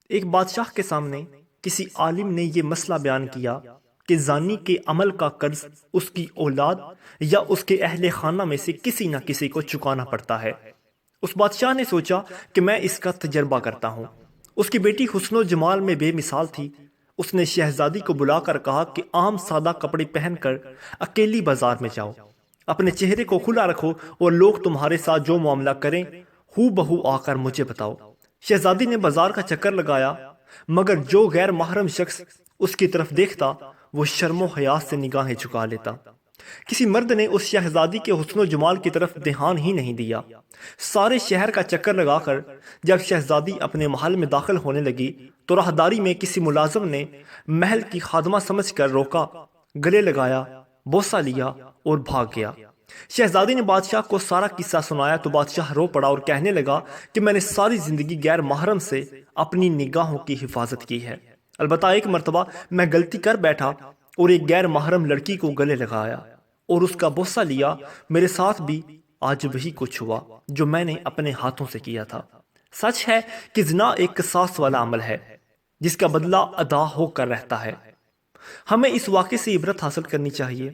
ایک بادشاہ کے سامنے کسی عالم نے یہ مسئلہ بیان کیا کہ زانی کے عمل کا قرض اس کی اولاد یا اس کے اہل خانہ میں سے کسی نہ کسی کو چکانا پڑتا ہے۔ اس بادشاہ نے سوچا کہ میں اس کا تجربہ کرتا ہوں۔ اس کی بیٹی حسن و جمال میں بے مثال تھی۔ اس نے شہزادی کو بلا کر کہا کہ عام سادہ کپڑے پہن کر اکیلی بازار میں جاؤ، اپنے چہرے کو کھلا رکھو اور لوگ تمہارے ساتھ جو معاملہ کریں ہو بہو آ کر مجھے بتاؤ۔ شہزادی نے بازار کا چکر لگایا، مگر جو غیر محرم شخص اس کی طرف دیکھتا وہ شرم و حیا سے نگاہیں جھکا لیتا۔ کسی مرد نے اس شہزادی کے حسن و جمال کی طرف دھیان ہی نہیں دیا۔ سارے شہر کا چکر لگا کر جب شہزادی اپنے محل میں داخل ہونے لگی تو راہداری میں کسی ملازم نے محل کی خادمہ سمجھ کر روکا، گلے لگایا، بوسہ لیا اور بھاگ گیا۔ شہزادی نے بادشاہ کو سارا قصہ سنایا تو بادشاہ رو پڑا اور کہنے لگا کہ میں نے ساری زندگی غیر محرم سے اپنی نگاہوں کی حفاظت کی ہے، البتہ ایک مرتبہ میں غلطی کر بیٹھا اور ایک غیر محرم لڑکی کو گلے لگایا اور اس کا بوسہ لیا۔ میرے ساتھ بھی آج وہی کچھ ہوا جو میں نے اپنے ہاتھوں سے کیا تھا۔ سچ ہے کہ زنا ایک قصاص والا عمل ہے جس کا بدلہ ادا ہو کر رہتا ہے۔ ہمیں اس واقعے سے عبرت حاصل کرنی چاہیے،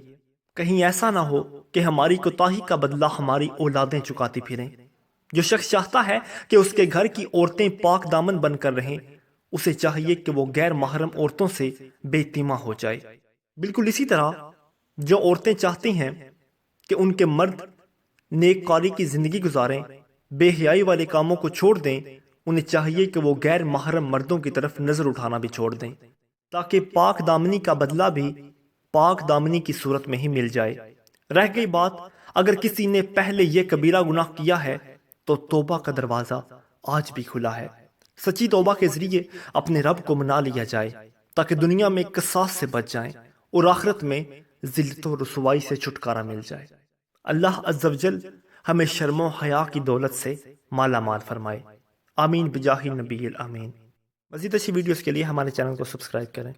کہیں ایسا نہ ہو کہ ہماری کوتاہی کا بدلہ ہماری اولادیں چکاتی پھریں۔ جو شخص چاہتا ہے کہ اس کے گھر کی عورتیں پاک دامن بن کر رہیں، اسے چاہیے کہ وہ غیر محرم عورتوں سے بے اہتما ہو جائے۔ بالکل اسی طرح جو عورتیں چاہتی ہیں کہ ان کے مرد نیک کاری کی زندگی گزاریں، بے حیائی والے کاموں کو چھوڑ دیں، انہیں چاہیے کہ وہ غیر محرم مردوں کی طرف نظر اٹھانا بھی چھوڑ دیں، تاکہ پاک دامنی کا بدلہ بھی پاک دامنی کی صورت میں ہی مل جائے۔ رہ گئی بات، اگر کسی نے پہلے یہ کبیرہ گناہ کیا ہے تو توبہ کا دروازہ آج بھی کھلا ہے۔ سچی توبہ کے ذریعے اپنے رب کو منا لیا جائے تاکہ دنیا میں قصاص سے بچ جائیں اور آخرت میں ذلت و رسوائی سے چھٹکارا مل جائے۔ اللہ عز و جل ہمیں شرم و حیا کی دولت سے مالا مال فرمائے، آمین بجاہ نبی الامین۔ مزید اچھی ویڈیوز کے لیے ہمارے چینل کو سبسکرائب کریں۔